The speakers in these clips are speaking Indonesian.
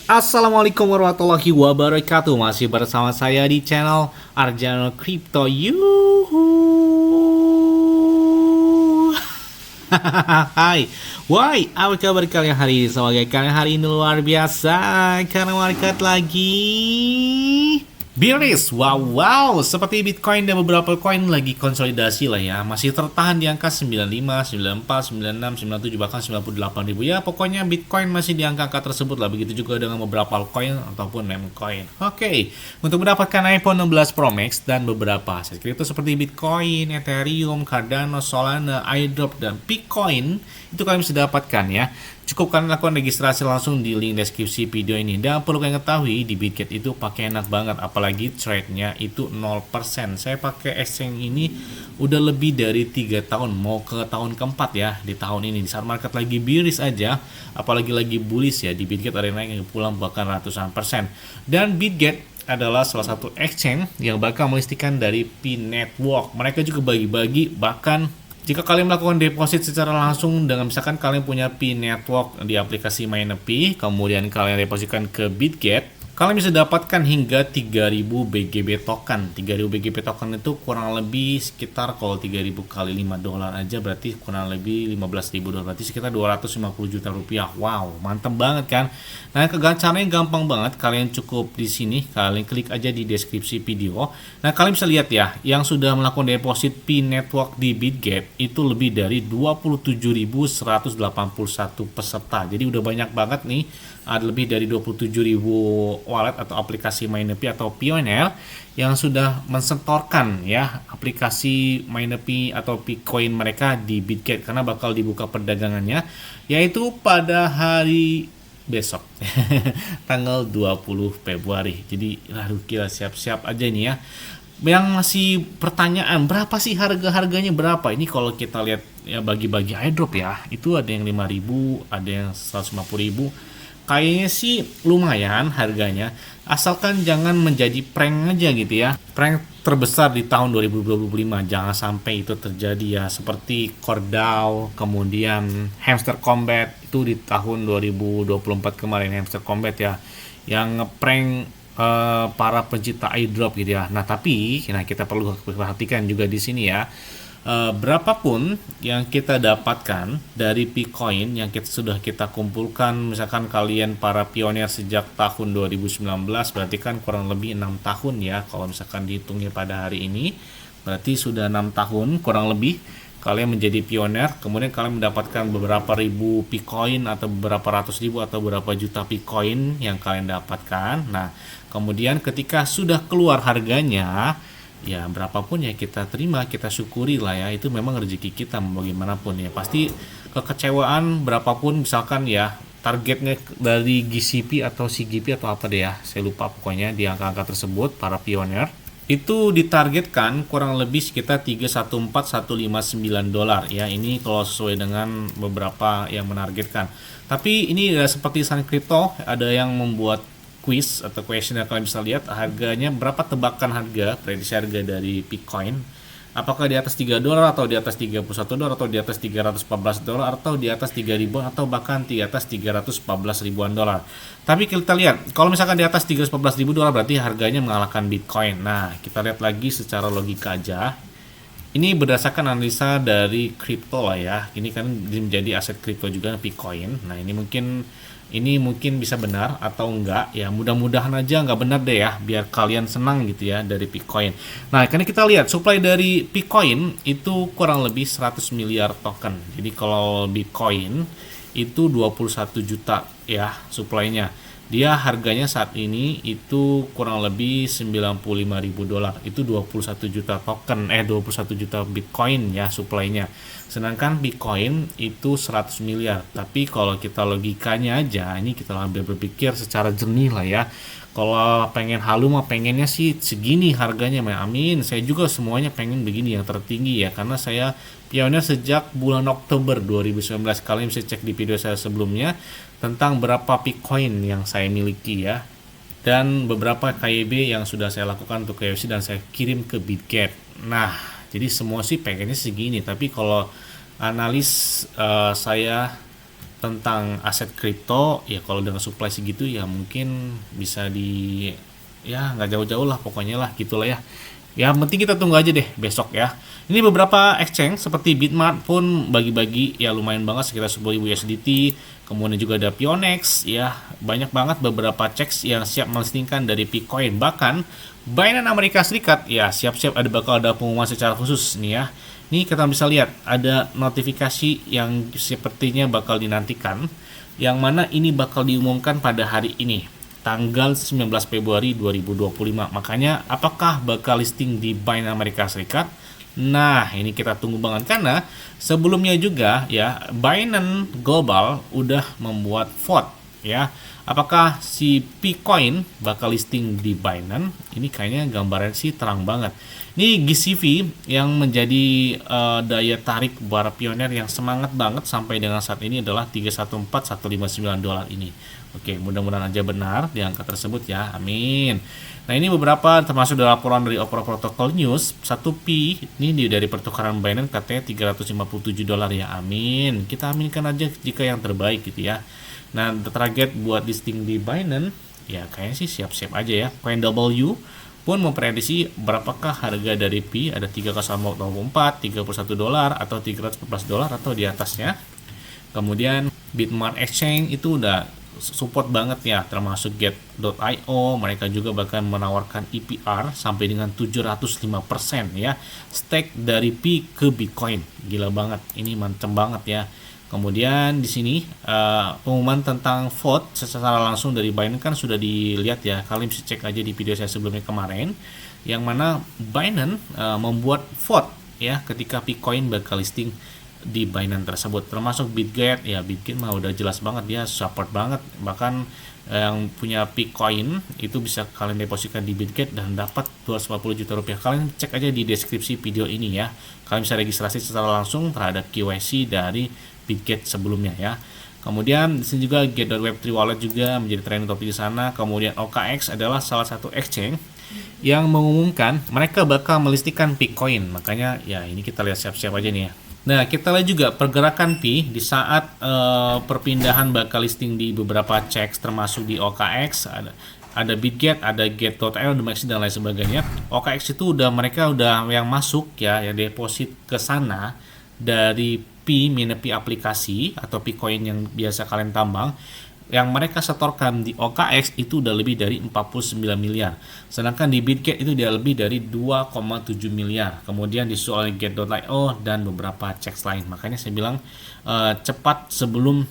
Assalamualaikum warahmatullahi wabarakatuh. Masih bersama saya di channel Arjano Crypto. Yuhu. Hai. Why? Apa kabar kalian hari ini? Semoga kalian hari ini luar biasa karena market lagi bearish. Wow, seperti Bitcoin dan beberapa koin lagi konsolidasi lah ya. Masih tertahan di angka 95, 94, 96, 97 bahkan 98 ribu. Ya, pokoknya Bitcoin masih di angka-angka tersebut lah. Begitu juga dengan beberapa altcoin ataupun meme coin. Oke, untuk mendapatkan iPhone 16 Pro Max dan beberapa aset kripto seperti Bitcoin, Ethereum, Cardano, Solana, iDrop dan Bitcoin itu kalian bisa dapatkan ya. Cukup kalian lakukan registrasi langsung di link deskripsi video ini. Dan perlu kalian ketahui di Bitget itu pakai enak banget, apalagi trade-nya itu 0%. Saya pakai exchange ini udah lebih dari 3 tahun, mau ke tahun keempat ya di tahun ini. Di saat market lagi bearish aja, apalagi lagi bullish ya, di Bitget ada yang naik yang pulang bahkan ratusan persen. Dan Bitget adalah salah satu exchange yang bakal melistikan dari P-Network. Mereka juga bagi-bagi, bahkan jika kalian melakukan deposit secara langsung dengan misalkan kalian punya P-Network di aplikasi MainerP, kemudian kalian depositkan ke Bitget, kalian bisa dapatkan hingga 3000 BGB token. 3000 BGB token itu kurang lebih sekitar kalau 3000 kali 5 dolar aja berarti kurang lebih 15.000 dolar. Berarti sekitar 250 juta rupiah. Wow, mantep banget kan? Nah, caranya gampang banget. Kalian cukup di sini, kalian klik aja di deskripsi video. Nah, kalian bisa lihat ya, yang sudah melakukan deposit P-Network di Bitget itu lebih dari 27.181 peserta. Jadi udah banyak banget nih, ada lebih dari 27.000 wallet atau aplikasi MainerP atau Pioneer yang sudah mensetorkan ya aplikasi MainerP atau Bitcoin mereka di Bitget karena bakal dibuka perdagangannya yaitu pada hari besok tanggal 20 Februari. Jadi aduh, kira siap-siap aja nih ya. Yang masih pertanyaan berapa sih harganya berapa? Ini kalau kita lihat ya bagi-bagi airdrop ya, itu ada yang 5.000, ada yang 150.000. Kayaknya sih lumayan harganya, asalkan jangan menjadi prank aja gitu ya. Prank terbesar di tahun 2025, jangan sampai itu terjadi ya. Seperti Cordao, kemudian Hamster Combat, itu di tahun 2024 kemarin Hamster Combat ya. Yang ngeprank para pencipta airdrop gitu ya. Nah tapi, kita perlu perhatikan juga di sini ya. Berapapun yang kita dapatkan dari Bitcoin yang sudah kita kumpulkan, misalkan kalian para pionir sejak tahun 2019, berarti kan kurang lebih 6 tahun ya, kalau misalkan dihitungnya pada hari ini, berarti sudah 6 tahun kurang lebih kalian menjadi pionir, kemudian kalian mendapatkan beberapa ribu Bitcoin atau beberapa ratus ribu atau beberapa juta Bitcoin yang kalian dapatkan. Nah, kemudian ketika sudah keluar harganya, ya berapapun ya kita terima, kita syukuri lah ya, itu memang rezeki kita mau bagaimanapun ya. Pasti kekecewaan berapapun, misalkan ya targetnya dari GCP atau CGP atau apa deh ya, saya lupa pokoknya di angka-angka tersebut para pionir itu ditargetkan kurang lebih sekitar 314.159 dolar ya. Ini kalau sesuai dengan beberapa yang menargetkan. Tapi ini ya, seperti Sun Crypto ada yang membuat quiz atau question yang kalian bisa lihat harganya berapa, tebakan harga, prediksi harga dari Bitcoin, apakah di atas 3 dolar atau di atas 31 dolar atau di atas 314 dolar atau di atas 3.000 atau bahkan di atas 314 ribuan dolar. Tapi kita lihat kalau misalkan di atas 314 ribu dolar berarti harganya mengalahkan Bitcoin. Nah, kita lihat lagi secara logika aja. Ini berdasarkan analisa dari kripto lah ya. Ini kan menjadi aset kripto juga Bitcoin. Nah, ini mungkin bisa benar atau enggak ya, mudah-mudahan aja nggak benar deh ya, biar kalian senang gitu ya dari Bitcoin. Nah, karena kita lihat supply dari Bitcoin itu kurang lebih 100 miliar token. Jadi kalau Bitcoin itu 21 juta ya supply-nya. Dia harganya saat ini itu kurang lebih 95.000 dolar. Itu 21 juta token, 21 juta Bitcoin ya supply-nya. Sedangkan Bitcoin itu 100 miliar. Tapi kalau kita logikanya aja, ini kita ambil berpikir secara jernih lah ya. Kalau pengen halu mah pengennya sih segini harganya, amin. Saya juga semuanya pengen begini yang tertinggi ya, karena saya pionir sejak bulan Oktober 2019. Kalian bisa cek di video saya sebelumnya tentang berapa Bitcoin yang saya miliki ya, dan beberapa KYB yang sudah saya lakukan untuk KYC dan saya kirim ke Bitget. Nah, jadi semua sih pengennya segini, tapi kalau analis saya tentang aset kripto, ya kalau dengan supply segitu ya mungkin bisa ya nggak jauh-jauh lah pokoknya lah gitulah ya. Ya penting kita tunggu aja deh besok ya. Ini beberapa exchange seperti Bitmart pun bagi-bagi ya lumayan banget sekitar 10.000 USDT. Kemudian juga ada Pionex ya, banyak banget beberapa checks yang siap melistingkan dari Bitcoin. Bahkan Binance Amerika Serikat ya siap-siap bakal ada pengumuman secara khusus nih ya. Ini kita bisa lihat ada notifikasi yang sepertinya bakal dinantikan, yang mana ini bakal diumumkan pada hari ini, tanggal 19 Februari 2025. Makanya apakah bakal listing di Binance Amerika Serikat? Nah, ini kita tunggu banget karena sebelumnya juga ya Binance Global udah membuat vote ya. Apakah si Bitcoin bakal listing di Binance? Ini kayaknya gambaran sih terang banget. Ini GCV yang menjadi daya tarik para pioner yang semangat banget sampai dengan saat ini adalah 314.159 dolar ini. Oke, mudah-mudahan aja benar di angka tersebut ya. Amin. Nah, ini beberapa termasuk dari laporan dari Opera Protocol News. 1P ini dari pertukaran Binance katanya 357 dolar ya. Amin. Kita aminkan aja jika yang terbaik gitu ya. Nah, target buat listing di Binance ya kayaknya sih siap-siap aja ya. CoinW pun memprediksi berapakah harga dari P, ada 3,24, 31 dolar atau 314 dolar atau di atasnya. Kemudian Bitmart Exchange itu udah support banget ya, termasuk Get.io. Mereka juga bahkan menawarkan EPR sampai dengan 705% ya, stake dari P ke Bitcoin. Gila banget, ini mantep banget ya. Kemudian di sini pengumuman tentang vote secara langsung dari Binance kan sudah dilihat ya. Kalian bisa cek aja di video saya sebelumnya kemarin, yang mana Binance membuat vote ya ketika Bitcoin bakal listing di Binance tersebut, termasuk Bitget ya. Bitget mah udah jelas banget dia support banget, bahkan yang punya Bitcoin itu bisa kalian depositkan di Bitget dan dapat 240 juta rupiah. Kalian cek aja di deskripsi video ini ya, kalian bisa registrasi secara langsung terhadap KYC dari Bitget sebelumnya ya. Kemudian di sini juga Get.web3 wallet juga menjadi trending topik di sana. Kemudian OKX adalah salah satu exchange yang mengumumkan mereka bakal melistikan Bitcoin. Makanya ya ini kita lihat siap-siap aja nih ya. Nah, kita lihat juga pergerakan Pi di saat perpindahan bakal listing di beberapa checks termasuk di OKX, ada Bitget, ada Get.io, dan lain sebagainya. OKX itu mereka udah yang masuk ya, yang deposit ke sana dari Pi aplikasi atau Bitcoin yang biasa kalian tambang, yang mereka setorkan di OKX itu udah lebih dari 49 miliar. Sedangkan di Bitget itu dia lebih dari 2,7 miliar. Kemudian disusul oleh Get.io dan beberapa checks lain. Makanya saya bilang cepat sebelum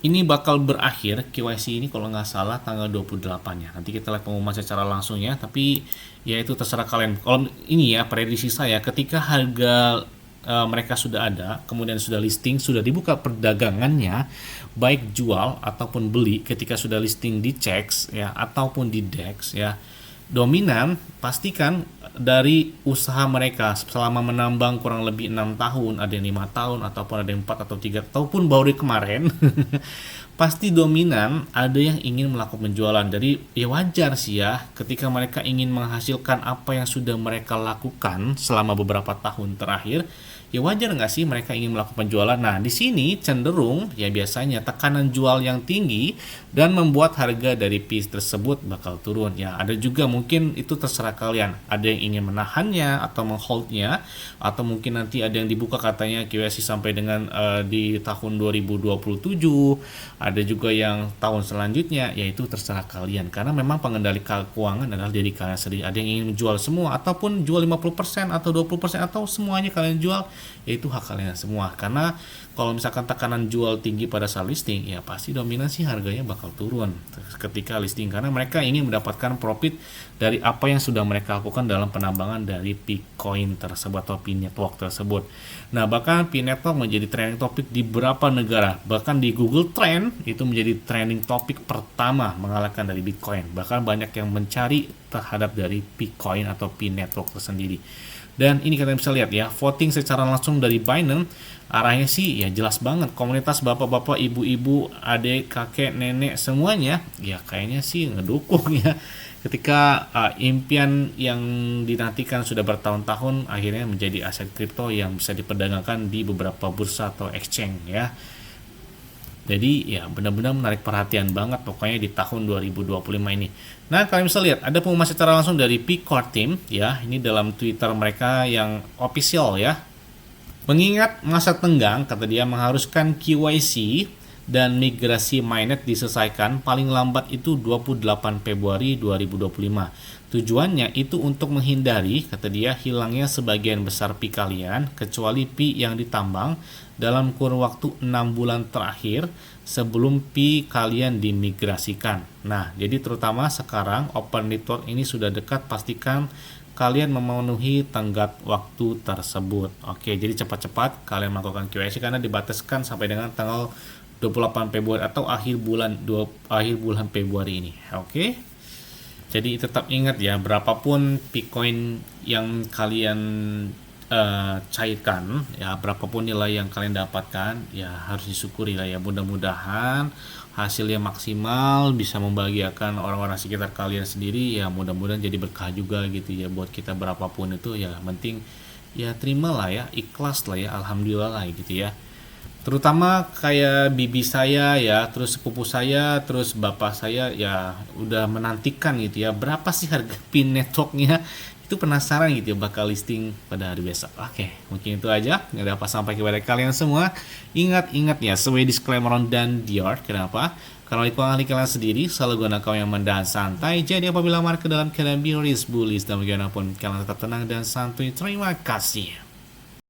ini bakal berakhir KYC ini, kalau nggak salah tanggal 28 ya. Nanti kita lihat pengumuman secara langsung ya. Tapi ya itu terserah kalian. Kalau ini ya prediksi saya, ketika harga mereka sudah ada, kemudian sudah listing, sudah dibuka perdagangannya, baik jual ataupun beli, ketika sudah listing di CEX ya ataupun di DEX ya, dominan pastikan dari usaha mereka selama menambang kurang lebih 6 tahun, ada yang 5 tahun ataupun ada yang 4 atau 3 ataupun baru kemarin pasti dominan ada yang ingin melakukan penjualan. Jadi ya wajar sih ya ketika mereka ingin menghasilkan apa yang sudah mereka lakukan selama beberapa tahun terakhir, ya wajar nggak sih mereka ingin melakukan penjualan. Nah, di sini cenderung ya biasanya tekanan jual yang tinggi dan membuat harga dari piece tersebut bakal turun. Ya, ada juga mungkin itu terserah kalian. Ada yang ingin menahannya atau mengholdnya, atau mungkin nanti ada yang dibuka katanya QSI sampai dengan di tahun 2027. Ada juga yang tahun selanjutnya, yaitu terserah kalian. Karena memang pengendali keuangan adalah diri kalian sendiri. Ada yang ingin menjual semua, ataupun jual 50% atau 20%, atau semuanya kalian jual, yaitu hak kalian semua. Karena kalau misalkan tekanan jual tinggi pada saat listing, ya pasti dominasi harganya bakal turun ketika listing. Karena mereka ingin mendapatkan profit dari apa yang sudah mereka lakukan dalam penambangan dari Bitcoin tersebut atau Pi Network tersebut. Nah, bahkan Pi Network menjadi trending topik di beberapa negara. Bahkan di Google Trend itu menjadi trending topik pertama mengalahkan dari Bitcoin. Bahkan banyak yang mencari terhadap dari Bitcoin atau Pi Network tersendiri. Dan ini kalian bisa lihat ya, voting secara langsung dari Binance arahnya sih ya jelas banget. Komunitas bapak-bapak, ibu-ibu, adik, kakek, nenek semuanya ya kayaknya sih ngedukung ya. Ketika impian yang dinantikan sudah bertahun-tahun akhirnya menjadi aset kripto yang bisa diperdagangkan di beberapa bursa atau exchange ya. Jadi ya benar-benar menarik perhatian banget pokoknya di tahun 2025 ini. Nah, kalian bisa lihat ada pengumuman secara langsung dari Picard Team ya. Ini dalam Twitter mereka yang official ya. Mengingat masa tenggang, kata dia mengharuskan KYC dan migrasi mainnet diselesaikan paling lambat itu 28 Februari 2025. Tujuannya itu untuk menghindari, kata dia, hilangnya sebagian besar pi kalian, kecuali pi yang ditambang dalam kurun waktu 6 bulan terakhir sebelum pi kalian dimigrasikan. Nah, jadi terutama sekarang Open Network ini sudah dekat, pastikan kalian memenuhi tenggat waktu tersebut. Oke, jadi cepat-cepat kalian melakukan KYC karena dibataskan sampai dengan tanggal 28 Februari atau akhir bulan Februari ini. Oke. Jadi tetap ingat ya, berapapun Bitcoin yang kalian cairkan ya, berapapun nilai yang kalian dapatkan ya harus disyukuri lah ya. Mudah-mudahan hasilnya maksimal, bisa membahagiakan orang-orang sekitar kalian sendiri ya, mudah-mudahan jadi berkah juga gitu ya buat kita. Berapapun itu ya penting ya terimalah ya, ikhlas lah ya, alhamdulillah lah gitu ya. Terutama kayak bibi saya ya, terus sepupu saya, terus bapak saya ya udah menantikan gitu ya, berapa sih harga pin networknya. Itu penasaran gitu ya, bakal listing pada hari besok. Oke, mungkin itu aja. Nggak ada apa sampai kepada kalian semua. Ingat ya, sesuai disclaimer dan Dior. Kenapa? Karena itu kalian sendiri selalu gunakan yang mendahan santai. Jadi apabila market dalam keadaan bearish, bullish, dan bagaimanapun kalian tetap tenang dan santuy. Terima kasih.